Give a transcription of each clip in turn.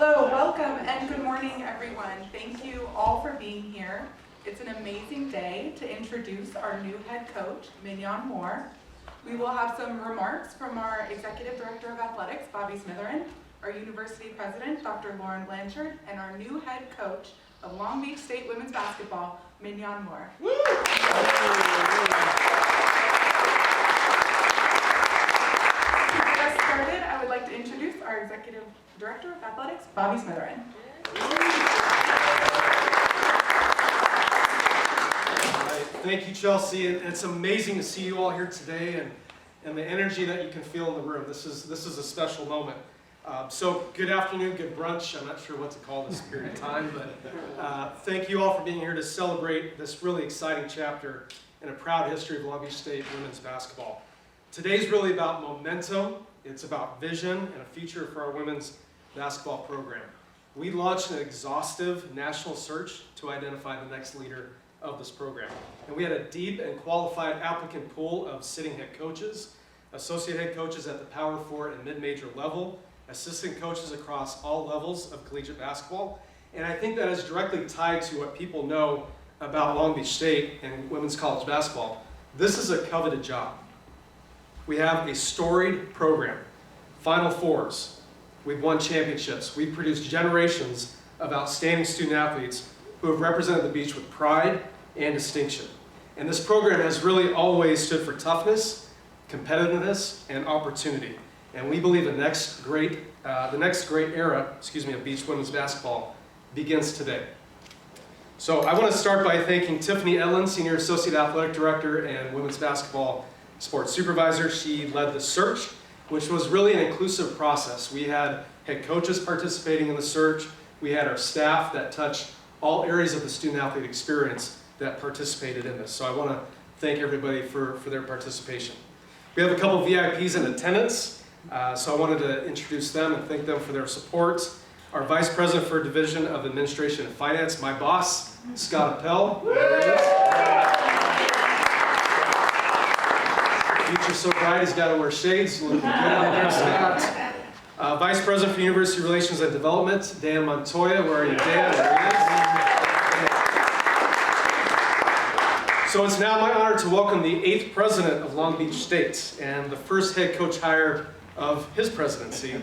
Hello, welcome, and good morning, everyone. Thank you all for being here. It's an amazing day to introduce our new head coach, Minyon Moore. We will have some remarks from our Executive Director of Athletics, Bobby Smitherin, our University President, Dr. Lauren Blanchard, and our new head coach of Long Beach State Women's Basketball, Minyon Moore. To get us started, I would like to introduce our Executive Director of Athletics, Bobby Smitherin. Thank you, Chelsea. It's amazing to see you all here today and the energy that you can feel in the room. This is a special moment. So good afternoon, good brunch. I'm not sure what to call this period of time, but thank you all for being here to celebrate this really exciting chapter in a proud history of Long Beach State women's basketball. Today's really about momentum. It's about vision and a future for our women's basketball program. We launched an exhaustive national search to identify the next leader of this program. And we had a deep and qualified applicant pool of sitting head coaches, associate head coaches at the Power 4 and mid-major level, assistant coaches across all levels of collegiate basketball. And I think that is directly tied to what people know about Long Beach State and women's college basketball. This is a coveted job. We have a storied program, Final Fours. We've won championships. We've produced generations of outstanding student athletes who have represented the beach with pride and distinction. And this program has really always stood for toughness, competitiveness, and opportunity. And we believe the next great era of beach women's basketball begins today. So I want to start by thanking Tiffany Ellen, Senior Associate Athletic Director and Women's Basketball Sports Supervisor. She led the search, which was really an inclusive process. We had head coaches participating in the search. We had our staff that touched all areas of the student-athlete experience that participated in this. So I want to thank everybody for their participation. We have a couple of VIPs in attendance, so I wanted to introduce them and thank them for their support. Our Vice President for Division of Administration and Finance, my boss, Scott Appel. Future so bright, he's got to wear shades. Looking good out there, Scott. Vice President for University Relations and Development, Dan Montoya. Where are you, Dan? There he is. So it's now my honor to welcome the 8th president of Long Beach State and the first head coach hire of his presidency,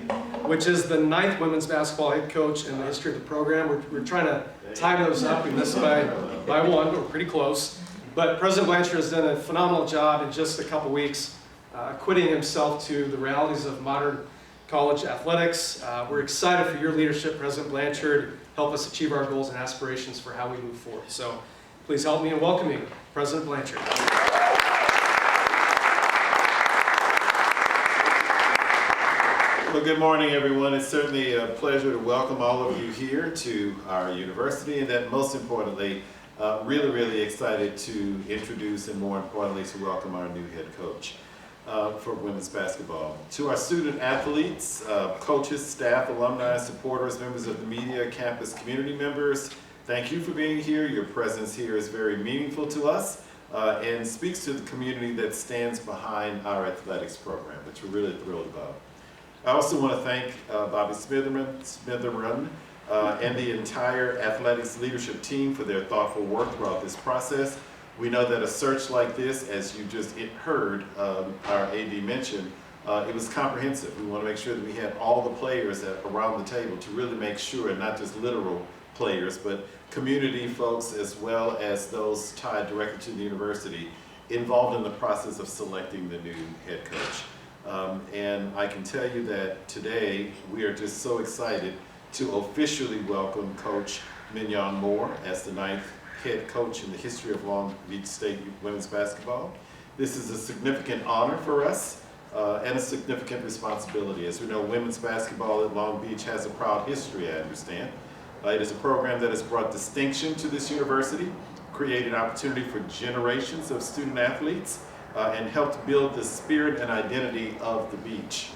which is the 9th women's basketball head coach in the history of the program. We're trying to time those up. We missed by one, but we're pretty close. But President Blanchard has done a phenomenal job in just a couple weeks, acquitting himself to the realities of modern college athletics. We're excited for your leadership, President Blanchard. Help us achieve our goals and aspirations for how we move forward. So please help me in welcoming President Blanchard. Well, good morning, everyone. It's certainly a pleasure to welcome all of you here to our university, and then most importantly, really excited to introduce and more importantly to welcome our new head coach for women's basketball. To our student athletes, coaches, staff, alumni, supporters, members of the media, campus community members, thank you for being here. Your presence here is very meaningful to us and speaks to the community that stands behind our athletics program, which we're really thrilled about. I also want to thank Bobby Smitherin, and the entire athletics leadership team for their thoughtful work throughout this process. We know that a search like this, as you just heard our AD mention, it was comprehensive. We want to make sure that we had all the players around the table to really make sure, not just literal players, but community folks as well as those tied directly to the university involved in the process of selecting the new head coach. And I can tell you that today we are just so excited to officially welcome Coach Minyon Moore as the 9th head coach in the history of Long Beach State women's basketball. This is a significant honor for us and a significant responsibility. As we know, women's basketball at Long Beach has a proud history, I understand. It is a program that has brought distinction to this university, created opportunity for generations of student athletes, and helped build the spirit and identity of the beach.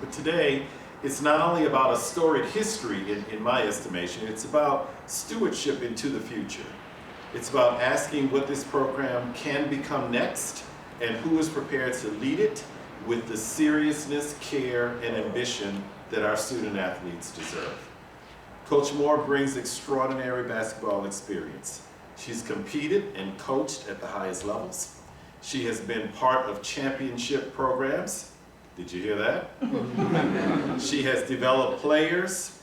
But today, it's not only about a storied history, in my estimation, it's about stewardship into the future. It's about asking what this program can become next and who is prepared to lead it with the seriousness, care, and ambition that our student athletes deserve. Coach Moore brings extraordinary basketball experience. She's competed and coached at the highest levels. She has been part of championship programs. Did you hear that? She has developed players,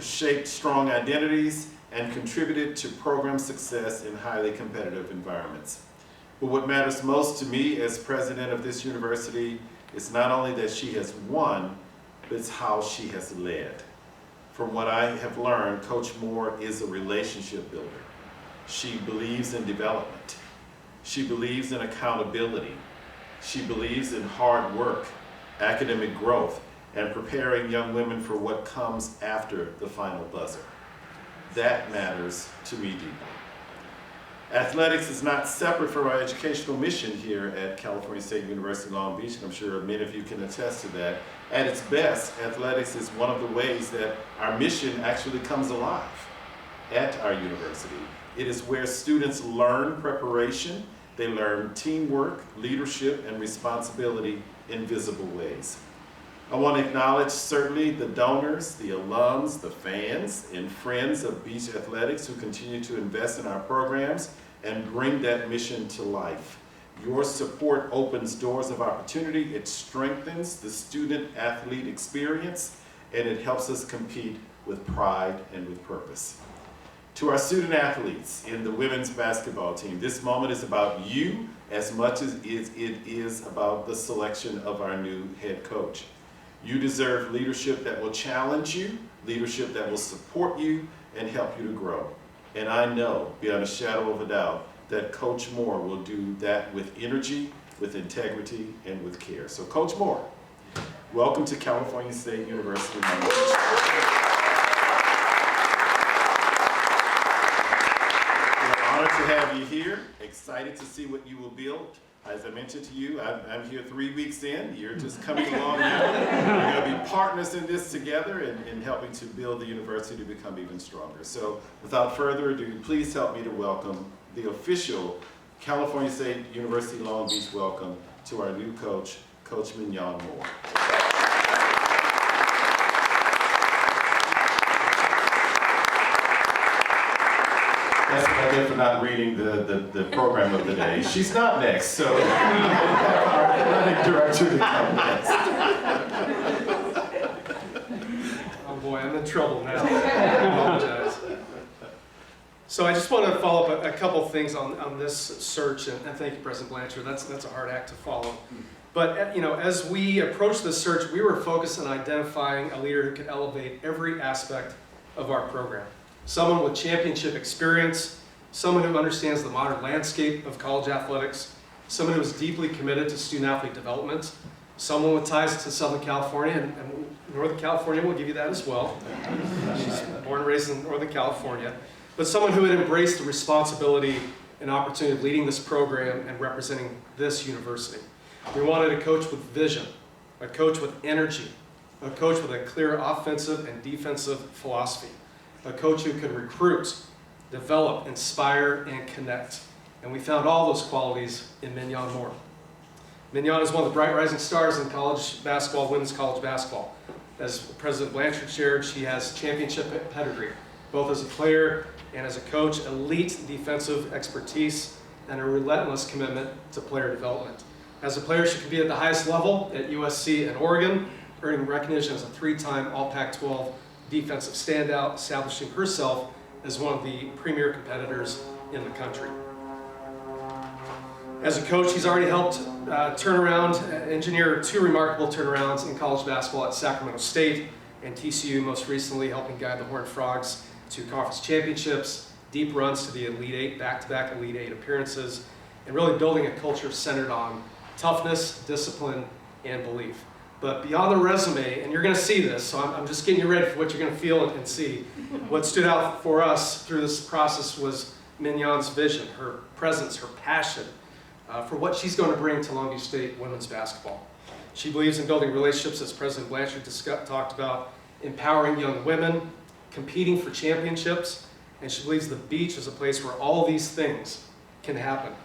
shaped strong identities, and contributed to program success in highly competitive environments. But what matters most to me as president of this university is not only that she has won, but it's how she has led. From what I have learned, Coach Moore is a relationship builder. She believes in development. She believes in accountability. She believes in hard work, academic growth, and preparing young women for what comes after the final buzzer. That matters to me deeply. Athletics is not separate from our educational mission here at California State University, Long Beach, and I'm sure many of you can attest to that. At its best, athletics is one of the ways that our mission actually comes alive at our university. It is where students learn preparation, they learn teamwork, leadership, and responsibility in visible ways. I want to acknowledge certainly the donors, the alums, the fans, and friends of Beach Athletics who continue to invest in our programs and bring that mission to life. Your support opens doors of opportunity, it strengthens the student-athlete experience, and it helps us compete with pride and with purpose. To our student athletes in the women's basketball team, this moment is about you as much as it is about the selection of our new head coach. You deserve leadership that will challenge you, leadership that will support you and help you to grow. And I know, beyond a shadow of a doubt, that Coach Moore will do that with energy, with integrity, and with care. So Coach Moore, welcome to California State University. We're honored to have you here, excited to see what you will build. As I mentioned to you, I'm here 3 weeks in. You're just coming along now. We're going to be partners in this together in helping to build the university to become even stronger. So without further ado, please help me to welcome the official California State University Long Beach welcome to our new coach, Coach Minyon Moore. That's what I get for not reading the program of the day. She's not next, so our athletic director to come next. Oh boy, I'm in trouble now. I apologize. So I just want to follow up a couple things on this search, and thank you, President Blanchard. That's a hard act to follow. But as we approached this search, we were focused on identifying a leader who could elevate every aspect of our program. Someone with championship experience, someone who understands the modern landscape of college athletics, someone who is deeply committed to student-athlete development, someone with ties to Southern California, and Northern California will give you that as well. She's born and raised in Northern California. But someone who had embraced the responsibility and opportunity of leading this program and representing this university. We wanted a coach with vision, a coach with energy, a coach with a clear offensive and defensive philosophy, a coach who could recruit, develop, inspire, and connect. And we found all those qualities in Minyon Moore. Minyon is one of the bright rising stars in college basketball, women's college basketball. As President Blanchard shared, she has championship pedigree, both as a player and as a coach, elite defensive expertise, and a relentless commitment to player development. As a player, she competed at the highest level at USC and Oregon, earning recognition as a 3-time All-Pac-12 defensive standout, establishing herself as one of the premier competitors in the country. As a coach, he's already helped engineer 2 remarkable turnarounds in college basketball at Sacramento State and TCU, most recently helping guide the Horned Frogs to conference championships, deep runs to the Elite Eight, back-to-back Elite Eight appearances, and really building a culture centered on toughness, discipline, and belief. But beyond the resume, and you're going to see this, so I'm just getting you ready for what you're going to feel and see. What stood out for us through this process was Minyon's vision, her presence, her passion for what she's going to bring to Long Beach State women's basketball. She believes in building relationships, as President Blanchard talked about, empowering young women, competing for championships, and she believes the beach is a place where all these things can happen.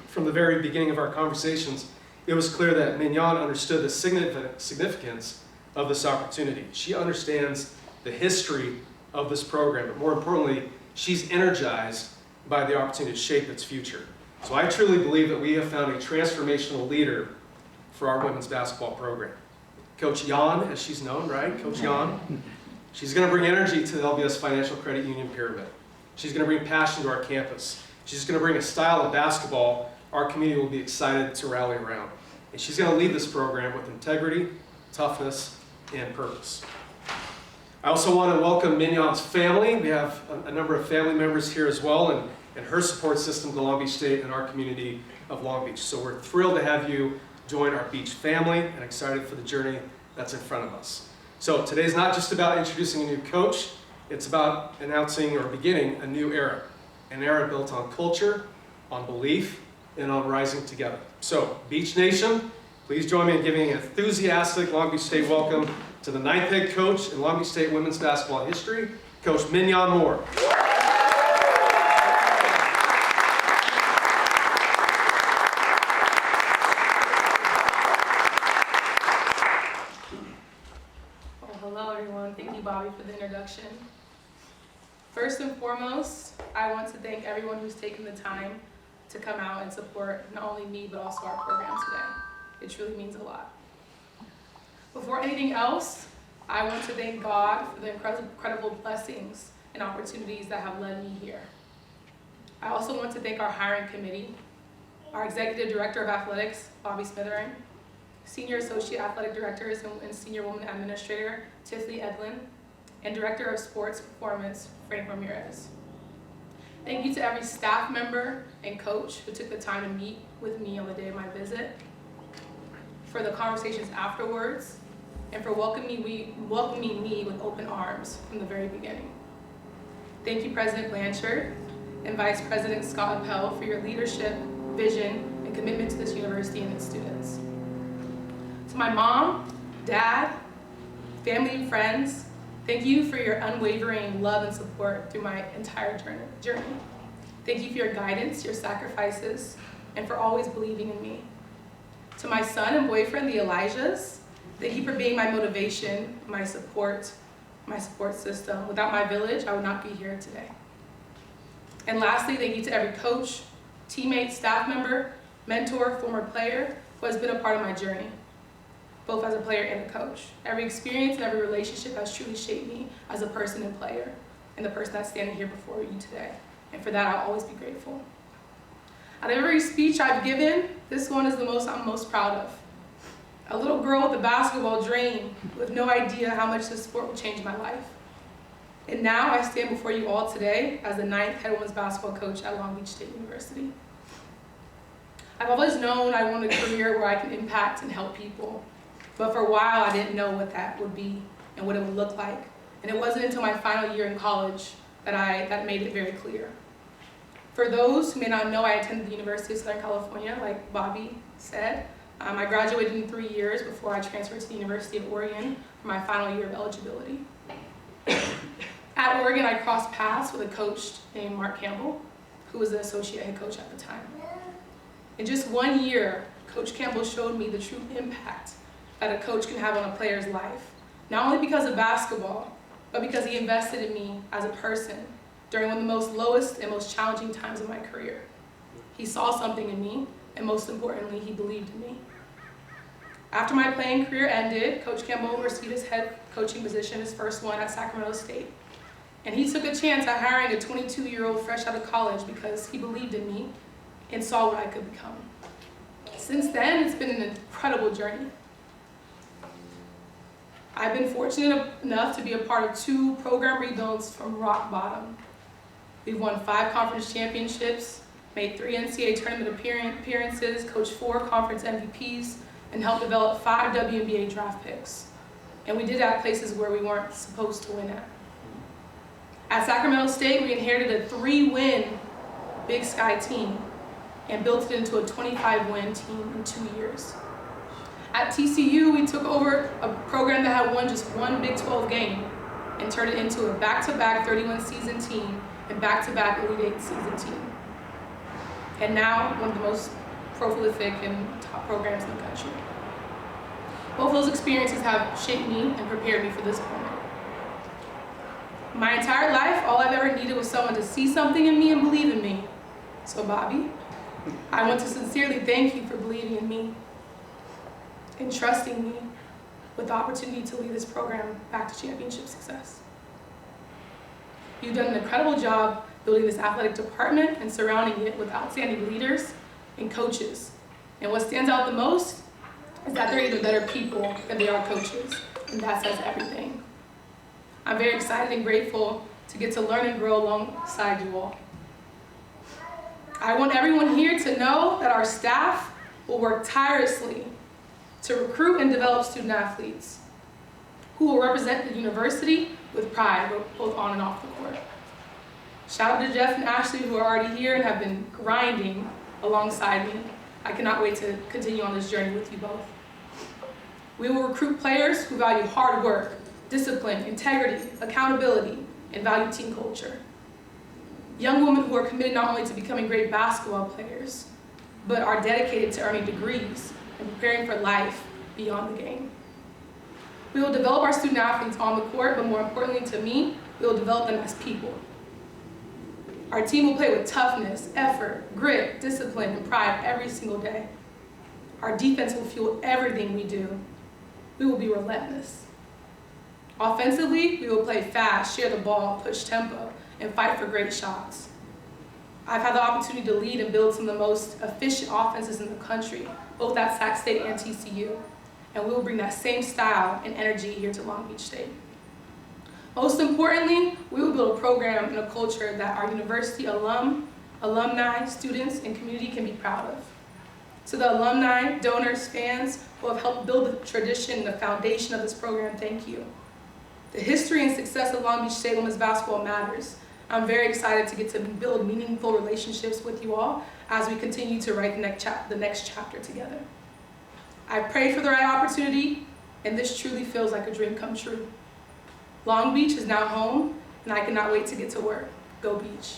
From the very beginning of our conversations, it was clear that Minyon understood the significance of this opportunity. She understands the history of this program, but more importantly, she's energized by the opportunity to shape its future. So I truly believe that we have found a transformational leader for our women's basketball program. Coach Jan, as she's known, right? Coach Jan. She's going to bring energy to the LBS Financial Credit Union pyramid. She's going to bring passion to our campus. She's going to bring a style of basketball our community will be excited to rally around. And she's going to lead this program with integrity, toughness, and purpose. I also want to welcome Minyon's family. We have a number of family members here as well, and her support system to Long Beach State and our community of Long Beach. So we're thrilled to have you join our Beach family and excited for the journey that's in front of us. So today's not just about introducing a new coach, it's about announcing or beginning a new era. An era built on culture, on belief, and on rising together. So, Beach Nation, please join me in giving an enthusiastic Long Beach State welcome to the 9th head coach in Long Beach State women's basketball history, Coach Minyon Moore. Hello everyone, thank you Bobby for the introduction. First and foremost, I want to thank everyone who's taken the time to come out and support not only me but also our program today. It truly means a lot. Before anything else, I want to thank God for the incredible blessings and opportunities that have led me here. I also want to thank our hiring committee, our Executive Director of Athletics, Bobby Smithering, Senior Associate Athletic Directors and Senior Woman Administrator, Tiffany Edlin, and Director of Sports Performance, Frank Ramirez. Thank you to every staff member and coach who took the time to meet with me on the day of my visit, for the conversations afterwards, and for welcoming me with open arms from the very beginning. Thank you, President Blanchard and Vice President Scott Appel, for your leadership, vision, and commitment to this university and its students. To my mom, dad, family, and friends, thank you for your unwavering love and support through my entire journey. Thank you for your guidance, your sacrifices, and for always believing in me. To my son and boyfriend, the Elijahs, thank you for being my motivation, my support system. Without my village, I would not be here today. And lastly, thank you to every coach, teammate, staff member, mentor, former player who has been a part of my journey, both as a player and a coach. Every experience and every relationship has truly shaped me as a person and player, and the person that's standing here before you today. And for that, I'll always be grateful. Out of every speech I've given, this one is the most I'm most proud of. A little girl with a basketball dream, with no idea how much this sport would change my life. And now I stand before you all today as the 9th head women's basketball coach at Long Beach State University. I've always known I wanted a career where I can impact and help people. But for a while, I didn't know what that would be and what it would look like. And it wasn't until my final year in college that made it very clear. For those who may not know, I attended the University of Southern California, like Bobby said. I graduated in 3 years before I transferred to the University of Oregon for my final year of eligibility. At Oregon, I crossed paths with a coach named Mark Campbell, who was the associate head coach at the time. In just 1 year, Coach Campbell showed me the true impact that a coach can have on a player's life, not only because of basketball, but because he invested in me as a person during one of the most lowest and most challenging times of my career. He saw something in me, and most importantly, he believed in me. After my playing career ended, Coach Campbell received his head coaching position, his first one at Sacramento State. And he took a chance at hiring a 22-year-old fresh out of college because he believed in me and saw what I could become. Since then, it's been an incredible journey. I've been fortunate enough to be a part of 2 program rebuilds from rock bottom. We've won 5 conference championships, made 3 NCAA tournament appearances, coached 4 conference MVPs, and helped develop 5 WNBA draft picks. And we did that at places where we weren't supposed to win at. At Sacramento State, we inherited a 3-win Big Sky team and built it into a 25-win team in 2 years. At TCU, we took over a program that had won just 1 Big 12 game and turned it into a back-to-back 31-season team and back-to-back Elite 8 season team. And now, one of the most prolific and top programs in the country. Both those experiences have shaped me and prepared me for this moment. My entire life, all I've ever needed was someone to see something in me and believe in me. So Bobby, I want to sincerely thank you for believing in me and trusting me with the opportunity to lead this program back to championship success. You've done an incredible job building this athletic department and surrounding it with outstanding leaders and coaches. And what stands out the most is that they're even better people than they are coaches, and that says everything. I'm very excited and grateful to get to learn and grow alongside you all. I want everyone here to know that our staff will work tirelessly to recruit and develop student athletes who will represent the university with pride, both on and off the court. Shout out to Jeff and Ashley, who are already here and have been grinding alongside me. I cannot wait to continue on this journey with you both. We will recruit players who value hard work, discipline, integrity, accountability, and value team culture. Young women who are committed not only to becoming great basketball players, but are dedicated to earning degrees and preparing for life beyond the game. We will develop our student athletes on the court, but more importantly to me, we will develop them as people. Our team will play with toughness, effort, grit, discipline, and pride every single day. Our defense will fuel everything we do. We will be relentless. Offensively, we will play fast, share the ball, push tempo, and fight for great shots. I've had the opportunity to lead and build some of the most efficient offenses in the country, both at Sac State and TCU, and we will bring that same style and energy here to Long Beach State. Most importantly, we will build a program and a culture that our university alumni, students, and community can be proud of. To the alumni, donors, fans who have helped build the tradition and the foundation of this program, thank you. The history and success of Long Beach State women's basketball matters. I'm very excited to get to build meaningful relationships with you all as we continue to write the next chapter together. I prayed for the right opportunity, and this truly feels like a dream come true. Long Beach is now home, and I cannot wait to get to work. Go Beach.